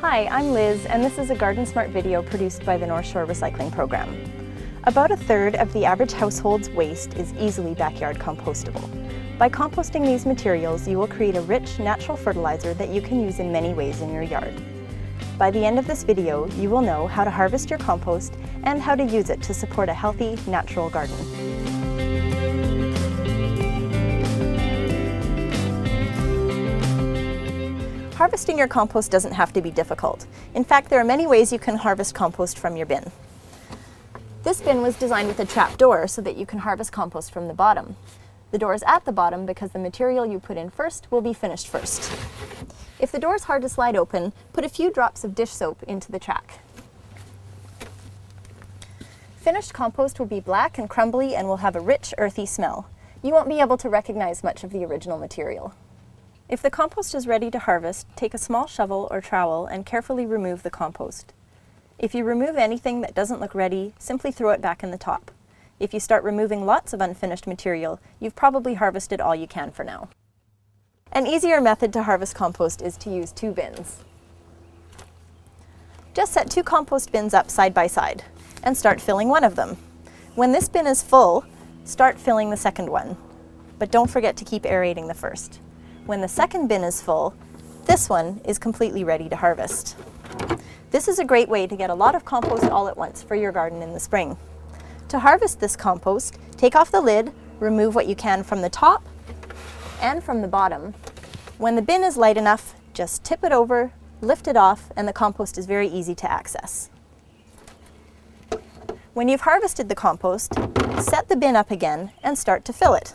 Hi, I'm Liz, and this is a Garden Smart video produced by the North Shore Recycling Program. About a third of the average household's waste is easily backyard compostable. By composting these materials, you will create a rich, natural fertilizer that you can use in many ways in your yard. By the end of this video, you will know how to harvest your compost and how to use it to support a healthy, natural garden. Harvesting your compost doesn't have to be difficult. In fact, there are many ways you can harvest compost from your bin. This bin was designed with a trap door so that you can harvest compost from the bottom. The door is at the bottom because the material you put in first will be finished first. If the door is hard to slide open, put a few drops of dish soap into the track. Finished compost will be black and crumbly and will have a rich, earthy smell. You won't be able to recognize much of the original material. If the compost is ready to harvest, take a small shovel or trowel and carefully remove the compost. If you remove anything that doesn't look ready, simply throw it back in the top. If you start removing lots of unfinished material, you've probably harvested all you can for now. An easier method to harvest compost is to use two bins. Just set two compost bins up side by side and start filling one of them. When this bin is full, start filling the second one, but don't forget to keep aerating the first. When the second bin is full, this one is completely ready to harvest. This is a great way to get a lot of compost all at once for your garden in the spring. To harvest this compost, take off the lid, remove what you can from the top and from the bottom. When the bin is light enough, just tip it over, lift it off, and the compost is very easy to access. When you've harvested the compost, set the bin up again and start to fill it.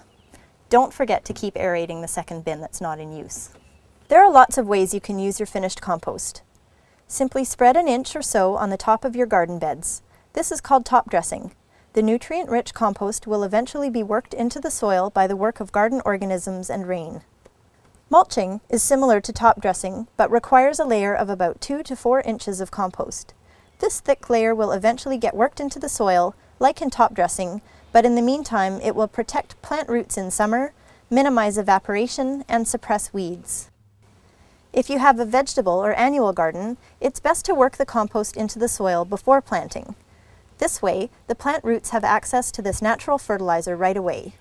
Don't forget to keep aerating the second bin that's not in use. There are lots of ways you can use your finished compost. Simply spread an inch or so on the top of your garden beds. This is called top dressing. The nutrient-rich compost will eventually be worked into the soil by the work of garden organisms and rain. Mulching is similar to top dressing, but requires a layer of about 2 to 4 inches of compost. This thick layer will eventually get worked into the soil, like in top dressing, but in the meantime it will protect plant roots in summer, minimize evaporation, and suppress weeds. If you have a vegetable or annual garden, it's best to work the compost into the soil before planting. This way, the plant roots have access to this natural fertilizer right away.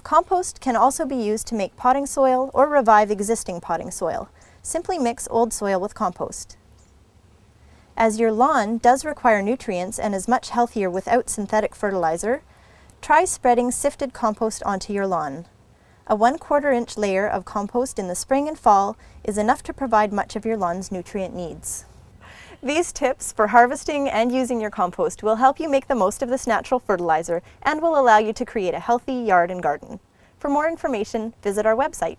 Compost can also be used to make potting soil or revive existing potting soil. Simply mix old soil with compost. As your lawn does require nutrients and is much healthier without synthetic fertilizer, try spreading sifted compost onto your lawn. A 1/4 inch layer of compost in the spring and fall is enough to provide much of your lawn's nutrient needs. These tips for harvesting and using your compost will help you make the most of this natural fertilizer and will allow you to create a healthy yard and garden. For more information, visit our website.